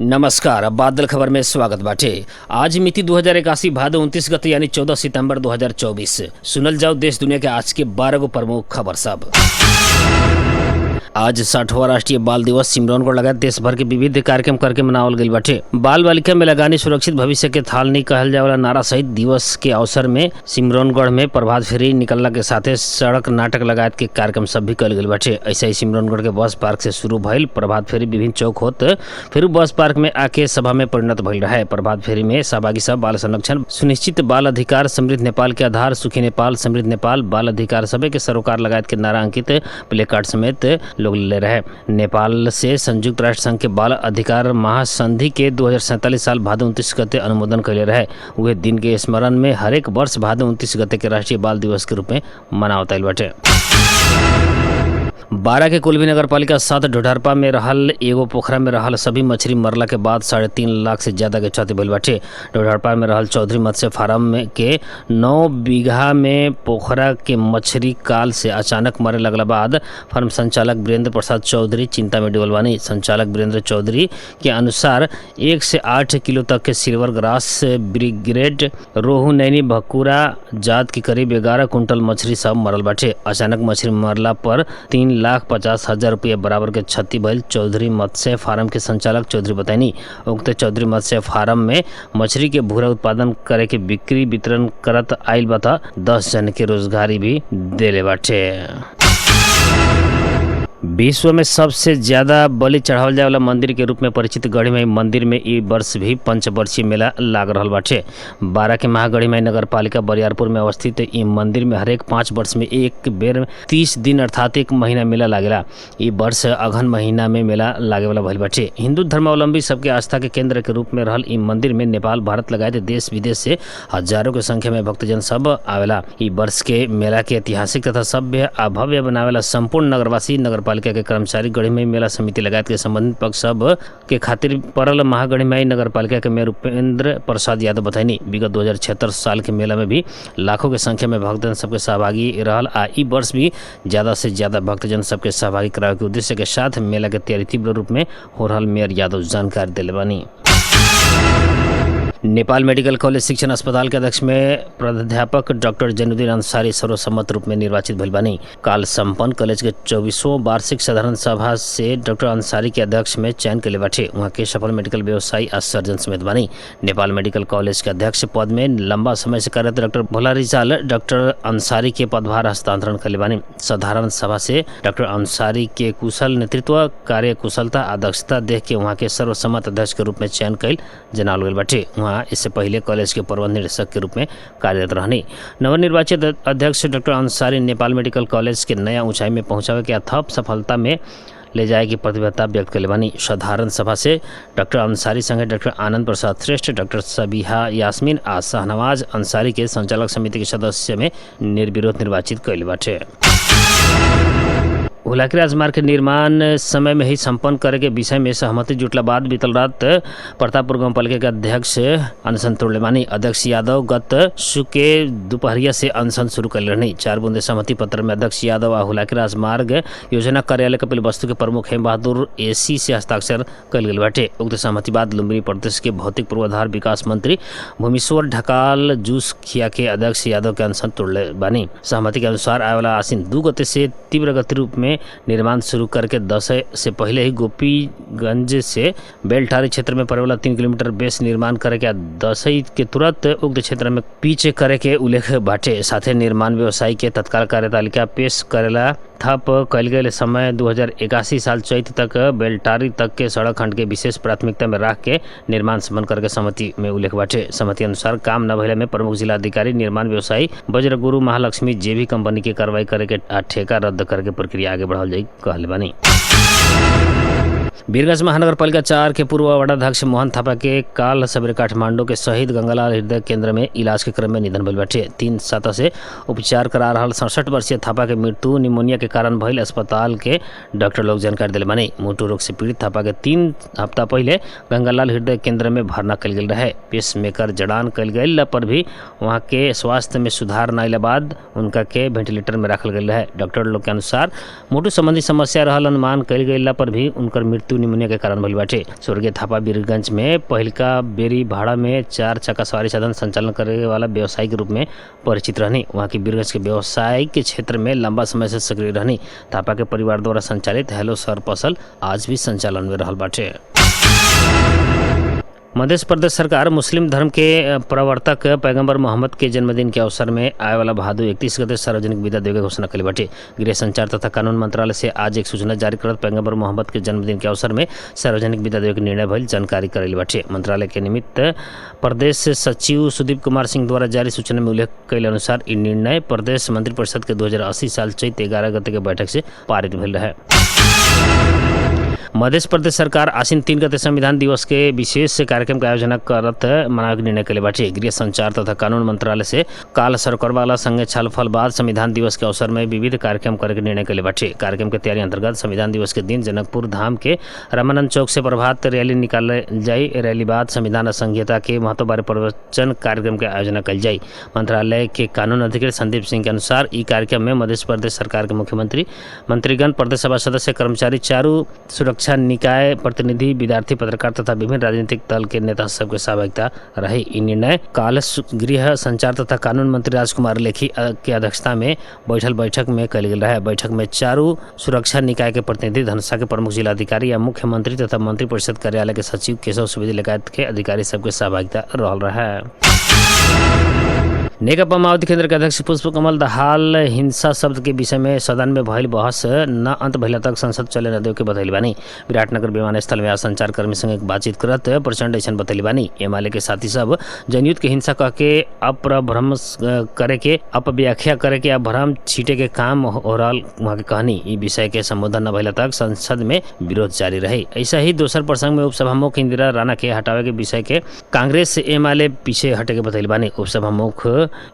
नमस्कार। अब बादल खबर में स्वागत बाटे। आज मिति 2081 भादो 29 गते यानी 14 सितंबर 2024। सुनल जाओ देश दुनिया के आज के 12 गो प्रमुख खबर सब। आज 60वां राष्ट्रीय बाल दिवस सिमरौनगढ़ लगायत देश भर के विविध कार्यक्रम करके मनावल गईल बाटे। बाल बालिका में लगानी सुरक्षित भविष्य के थालनी कहल जाए वाला नारा सहित दिवस के अवसर में सिमरौनगढ़ में प्रभात फेरी निकलला के साथे सड़क नाटक लगायत के कार्यक्रम सब भी कल गईल बाटे। ऐसे ही सिमरौनगढ़ के बस पार्क से शुरू भइल प्रभात फेरी विभिन्न चौक होत फिर बस पार्क में आके सभा में परिणत भइल रहे। प्रभात फेरी में सहभागी सब बाल संरक्षण सुनिश्चित, बाल अधिकार, समृद्ध नेपाल के आधार, सुखी नेपाल, समृद्ध नेपाल, बाल अधिकार सभे के सरोकार लगायत के नारा अंकित प्ले कार्ड समेत लोग ले रहे। नेपाल से संयुक्त राष्ट्र संघ के बाल अधिकार महासंधि के 2047 साल भादो 29 गते अनुमोदन कैले रहे। वह दिन के स्मरण में हरेक वर्ष भादो 29 गते के राष्ट्रीय बाल दिवस के रूप में मनावल बाटे। 12 के कुलवी नगर पालिका 7 ढोढरपा में रहल एगो पोखरा में रहल सभी मछली मरला के बाद 3.5 लाख से ज्यादा के क्षति भइल बाटे। ढोढरपा में रहल चौधरी मत्स्य फार्म में के 9 बीघा में पोखरा के मछली काल से अचानक मरे लगला बाद फार्म संचालक वीरेंद्र प्रसाद चौधरी चिंता में डूबल बानी। संचालक वीरेंद्र चौधरी के अनुसार 1 से 8 किलो तक के सिल्वर ग्रास ब्रिगेड रोहू नैनी भकुरा जात की करीब 11 कुंटल मछली सब मरल बाटे। अचानक मछली मरला पर 3,50,000 रुपये बराबर के क्षति भइल चौधरी मत्स्य फार्म के संचालक चौधरी बताइनी। उक्त चौधरी मत्स्य फार्म में मछली के भूरा उत्पादन करे के बिक्री वितरण करत आइल बता 10 जन के रोजगारी भी देले बाटे। विश्व में सबसे ज्यादा बलि चढ़ावल जाए वाला मंदिर के रूप में परिचित गढ़ीमाई मंदिर में ई वर्ष भी पंचवर्षीय मेला लाग रहल बाटे। 12 के महागढ़ीमाई नगर पालिका बरियारपुर में अवस्थित ई मंदिर में हरेक 5 वर्ष में एक बेर 30 दिन अर्थात 1 महीना मेला लागेला। ई वर्ष अगहन महीना में मेला लागे वाला भइल बाटे। हिंदू धर्मावलंबी सबके आस्था के केंद्र के रूप में रहल ई मंदिर में नेपाल, भारत लगायत देश विदेश से हजारों के संख्या में भक्तजन सब आवेला। ई वर्ष के मेला के ऐतिहासिक तथा सभ्य आ भव्य बनावेला संपूर्ण नगरवासी, नगर पालिका के कर्मचारी, गढ़ीमाई मेला समिति लगायत के संबंधित पक्ष सब के खातिर पड़ल महागढ़ीमाई नगर पालिका के मेयर उपेंद्र प्रसाद यादव बताइनी। विगत 2076 साल के मेला में भी लाखों के संख्या में भक्तजन सबके सहभागी रहल आ ई वर्ष भी ज्यादा से ज्यादा भक्तजन सबके सहभागी करावे के उद्देश्य के साथ मेला के तैयारी तीव्र रूप में हो रहल मेयर यादव जानकारी दिले बानी। नेपाल मेडिकल कॉलेज शिक्षण अस्पताल के अध्यक्ष में प्राध्यापक डॉक्टर जैनुद्दीन अंसारी सर्वसम्मत रूप में निर्वाचित भइल बानी। काल संपन्न कॉलेज के 24वां वार्षिक साधारण सभा से डॉक्टर अंसारी के अध्यक्ष में चयन कैले बाटे। वहाँ के सफल मेडिकल व्यवसायी आ सर्जन समेत बानी। नेपाल मेडिकल कॉलेज के अध्यक्ष पद में लंबा समय से कार्यरत डॉक्टर भोला रिजाल डॉक्टर अंसारी के पदभार हस्तांतरण कैले बानी। साधारण सभा से डॉक्टर अंसारी के कुशल नेतृत्व, कार्य कुशलता आ दक्षता देख के वहाँ के सर्वसम्मत अध्यक्ष के रूप में चयन कैल जनावल गइल बाटे। इससे पहले कॉलेज के प्रबंध निदेशक के रूप में कार्यरत रहनी। नवनिर्वाचित अध्यक्ष doctor Ansari Nepal medical college के नया ऊंचाई में पहुंचावे के अथक सफलता में ले जाए की प्रतिबद्धता व्यक्त कैले बानी। साधारण सभा से डॉक्टर अंसारी संगे डॉक्टर आनंद प्रसाद श्रेष्ठ, डॉक्टर सबिहा यास्मीन आ शाहनवाज अंसारी के संचालक समिति के सदस्य में निर्विरोध निर्वाचित कैले बाटे। हुलाकी राजमार्ग के निर्माण समय में ही संपन्न करे के विषय में सहमति जुटला बाद बीतल रात प्रतापपुर गांव पालिका के अध्यक्ष अनशन तोड़ले बानी। अध्यक्ष यादव गत सुके दोपहरिया से अनशन शुरू कर रहनी। 4 बूंदे सहमति पत्र में अध्यक्ष यादव आ हुलाकी राजमार्ग योजना कार्यालय कपिल वस्तु के प्रमुख हेम बहादुर एसी से हस्ताक्षर कल गई बाटे। उक्त सहमति बाद लुम्बिनी प्रदेश के भौतिक पूर्वाधार विकास मंत्री भूमिश्वर ढकाल जूस खिया के अध्यक्ष यादव के अनशन तोड़ले बानी। सहमति के अनुसार आए वाला आसीन 2 गते से तीव्र गति रूप में निर्माण शुरू करके 10 से पहले ही गोपीगंज से बेलटारी क्षेत्र में पड़े वाला 3 किलोमीटर बेस निर्माण करे के 10 के तुरंत उक्त क्षेत्र में पीछे करे के उल्लेख बाटे। साथ ही निर्माण व्यवसायी के तत्काल कार्यतालिका पेश करेला थप कल गए समय 2081 साल चैत तक बेलटारी तक के सड़क खंड के विशेष प्राथमिकता में रख के निर्माण संपन्न करके सहमति में उल्लेख बाटे। सहमति अनुसार काम न भइले में प्रमुख जिला अधिकारी, निर्माण व्यवसायी वज्रगुरु महालक्ष्मी जेबी कंपनी के कार्रवाई करे के ठेका रद्द करके प्रक्रिया आगे बढ़ावल जाई कहले बानी। वीरगंज महानगर पालिका 4 के पूर्व वार्डाध्यक्ष मोहन थापा के काल सवेरे काठमांडू के शहीद गंगालाल हृदय केंद्र में इलाज के क्रम में निधन भइल बाटे। 3 सप्ताह से उपचार करा रहल 67 वर्षीय थापा के मृत्यु निमोनिया के कारण भइल अस्पताल के डॉक्टर लोग जानकारी दिले बानी। मोटू रोग से पीड़ित थापा के 3 हफ्ता पहले गंगालाल हृदय केंद्र में भर्ना कल गेल रहे। पेसमेकर जड़ान कल गई पर भी वहाँ के स्वास्थ्य में सुधार न आइला बाद उनका के वेंटिलेटर में रखल गई रहे। डॉक्टर लोग के अनुसार मोटू संबंधी समस्या रहल अनुमान कल गई पर भी उनकर मृत्यु मृत्यु निमोनिया के कारण भइल बाटे। स्वर्गीय थापा वीरगंज में पहिलका बेरी भाड़ा में 4 चक्का सवारी साधन संचालन करे वाला व्यवसायी के रूप में परिचित रहनी। वहाँ की वीरगंज के व्यवसायिक के क्षेत्र में लंबा समय से सक्रिय रहनी। थापा के परिवार द्वारा संचालित हेलो सर पसल आज भी संचालन में रहल बाटे। मध्य प्रदेश सरकार मुस्लिम धर्म के प्रवर्तक पैगंबर मोहम्मद के जन्मदिन के अवसर में आए वाला भादो 31 गते सार्वजनिक विदा देवे के घोषणा कली बाटे। गृह संचार तथा कानून मंत्रालय से आज एक सूचना जारी करत पैगंबर मोहम्मद के जन्मदिन के अवसर में सार्वजनिक विदा देवे के निर्णय भइल जानकारी करेली बाटे। मंत्रालय के निमित्त प्रदेश सचिव सुदीप कुमार सिंह द्वारा जारी सूचना में उल्लेख कैल अनुसार इ निर्णय प्रदेश मंत्रिपरिषद के 2080 साल चैत 11 गते के बैठक से पारित भइल रहे। मध्य प्रदेश सरकार आसीन 3 गते संविधान दिवस के विशेष कार्यक्रम का आयोजना करत मनावे के निर्णय कले बाटे। गृह संचार तथा कानून मंत्रालय से काल सरकार वाला संगे छलफल बाद संविधान दिवस के अवसर में विविध कार्यक्रम करे के निर्णय कले बाटे। कार्यक्रम के तैयारी अंतर्गत संविधान दिवस के दिन जनकपुर धाम के रामानंद चौक से प्रभात रैली निकाल जाई। रैली बाद संविधान संहिता के महत्व बारे प्रवचन कार्यक्रम के आयोजना कल जाई। मंत्रालय के कानून अधिकारी संदीप सिंह के अनुसार ई कार्यक्रम में मध्य प्रदेश सरकार के मुख्यमंत्री, मंत्रीगण, प्रदेश सभा सदस्य, कर्मचारी, चारू सुरक्षा निकाय प्रतिनिधि, विद्यार्थी, पत्रकार तथा विभिन्न राजनीतिक दल के नेता सबके सहभागिता रही। इ निर्णय काल गृह संचार तथा कानून मंत्री राजकुमार लेखी के अध्यक्षता में बैठल बैठक में कल गेल रहे। बैठक में चारू सुरक्षा निकाय के प्रतिनिधि, धनुषा के प्रमुख जिलाधिकारी या मुख्यमंत्री तथा मंत्रिपरिषद कार्यालय के सचिव केशव सुवेदी लगायत के अधिकारी सबके सहभागिता रहल रहे। नेकपा माओवादी केंद्र के अध्यक्ष पुष्प कमल दाहाल हिंसा शब्द के विषय में सदन में भइल बहस न अंत भइला तक संसद चले न देव के बतैली बानी। विराटनगर विमानस्थल में आज संचारकर्मी संग बातचीत करत प्रचंड ऐसन बतैली बानी। एमएलए के साथी सब जनयुद्ध के हिंसा कह के अपभ्रम करे के, अपव्याख्या करे के, भ्रम छीटे के काम हो रहा वहाँ के कहनी। ई विषय के संबोधन न भइला तक संसद में विरोध जारी रही। ऐसा ही दोसर प्रसंग में उपसभामुख इंदिरा राणा के हटावे के विषय के कांग्रेस से एमएलए पीछे हटे के बतैली बानी। उपसभामुख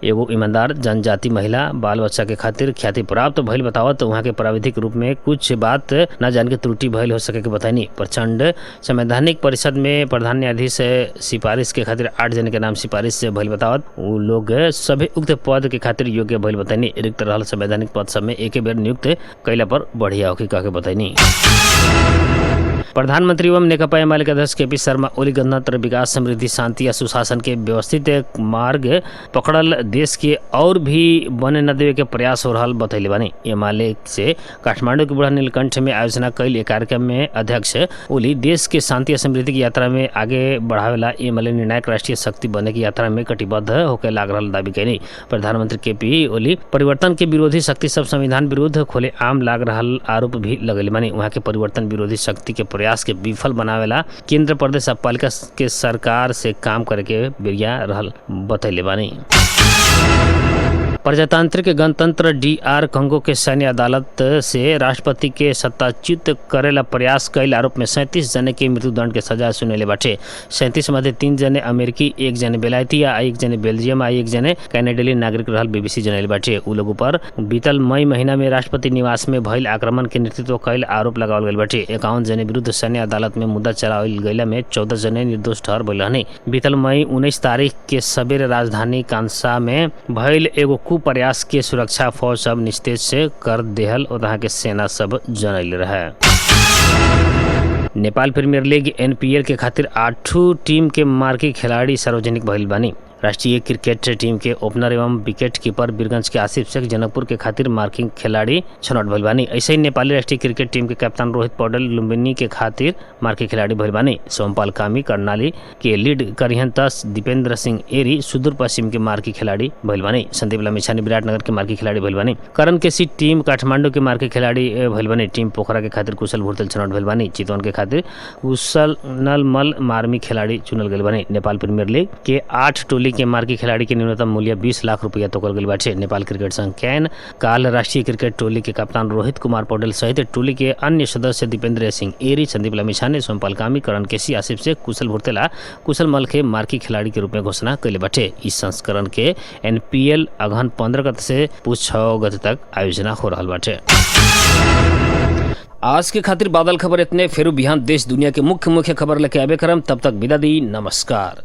एगो ईमानदार, जनजाति, महिला, बाल बच्चा के खातिर ख्याति प्राप्त भइल बतावत वहाँ के प्राविधिक रूप में कुछ बात न जान के त्रुटि भइल हो सके के बताइनी। प्रचंड संवैधानिक परिषद में प्रधान न्यायाधीश सिफारिश के खातिर 8 जन के नाम सिफारिश भइल बतावत उ लोग सभी उक्त पद के खातिर योग्य भइल बताइनी। रिक्त रहल संवैधानिक पद सब में एक बेर नियुक्त कैला पर बढ़िया होके कह के बताइनी। प्रधानमंत्री एवं नेकपा एमाले के अध्यक्ष केपी शर्मा ओली गणतंत्र, विकास, समृद्धि, शांति या सुशासन के व्यवस्थित मार्ग पकड़ल देश के और भी बने न देवे के प्रयास हो रहा बतैले बानी। एमाले से काठमांडू के बूढ़ा नीलकंठ में आयोजना कैल कार्यक्रम में अध्यक्ष ओली देश के शांति या समृद्धि की यात्रा में आगे बढ़ावेला एमाले निर्णायक राष्ट्रीय शक्ति बने की यात्रा में कटिबद्ध होकर लाग रहा दावी कैनी। प्रधानमंत्री केपी ओली परिवर्तन के विरोधी शक्ति सब संविधान विरुद्ध खुले आम लाग रहा आरोप भी लगेले बानी। वहाँ के परिवर्तन विरोधी शक्ति के प्रयास के विफल बनावेला केंद्र, प्रदेश और पालिका के सरकार से काम करे के बेरिया रहल बतैले बानी। प्रजातांत्रिक गणतंत्र DR कंगो के सैन्य अदालत से राष्ट्रपति के सत्ताच्युत करेला प्रयास कैल आरोप में 37 जने के मृत्युदंड के सजा सुनेले बाटे। 37 मध्ये 3 जने अमेरिकी, 1 जने बेलायती, 1 जने बेल्जियम, 1 जने कैनेडियन नागरिक रहल BBC जनैले बाटे। उ लोगों पर बीतल मई महीना में राष्ट्रपति निवास में भइल आक्रमण के नेतृत्व कैल आरोप लगावल गइल बाटे। 51 जने विरुद्ध सैन्य अदालत में मुद्दा चलावल गइला में 14 जने निर्दोष ठहर भइल रहने। बीतल मई 19 तारीख के सबेरे राजधानी कांसा में भइल एगो प्रयास के सुरक्षा फौज सब निस्तेज से कर देहल और वहाँ के सेना सब जनैले रहे। नेपाल प्रीमियर लीग NPL के खातिर 8 टीम के मार्की खिलाड़ी सार्वजनिक भइल बानी। राष्ट्रीय क्रिकेट टीम के ओपनर एवं विकेट कीपर वीरगंज के आसिफ शेख जनकपुर के खातिर मार्किंग खिलाड़ी छनौट भइल बानी। ऐसे ही नेपाली राष्ट्रीय क्रिकेट टीम के कप्तान रोहित पौडेल लुम्बिनी के खातिर मार्किंग खिलाड़ी भइल बानी। सोमपाल कामी कर्णाली के लीड करिहन तस दीपेंद्र सिंह एरी सुदूर पश्चिम के मार्की खिलाड़ी भइल बानी। संदीप लामिछाने विराटनगर के मार्की खिलाड़ी भइल बानी। करण केसी टीम काठमांडू के मार्की खिलाड़ी भइल बानी। टीम पोखरा के खातिर कुशल भुर्तेल छनौट भइल बानी। चितवन के खातिर कुशल नलमल मार्मी खिलाड़ी चुनल गइल बानी। नेपाल प्रीमियर लीग के 8 टोली के मार्की खिलाड़ी के न्यूनतम मूल्य 20 लाख रुपया तोकल गइल बाटे। नेपाल क्रिकेट संघ कैन काल राष्ट्रीय क्रिकेट टोली के कप्तान रोहित कुमार पौडेल सहित टोली के अन्य सदस्य दीपेंद्र सिंह एरी, संदीप लामिछाने, सोमपाल कामी, करण केसी, आसिफ शेख, कुशल भुर्तेला, कुशल मल के मार्की खिलाड़ी के रूप में घोषणा कैले बाटे। इस संस्करण के NPL अगहन 15 गते से पूछ 6 गते तक आयोजना हो रहा बाटे। आज के खातिर बादल खबर इतने। फिर बिहान देश दुनिया के मुख्य खबर लेके आबे करम। तब तक विदा दी, नमस्कार।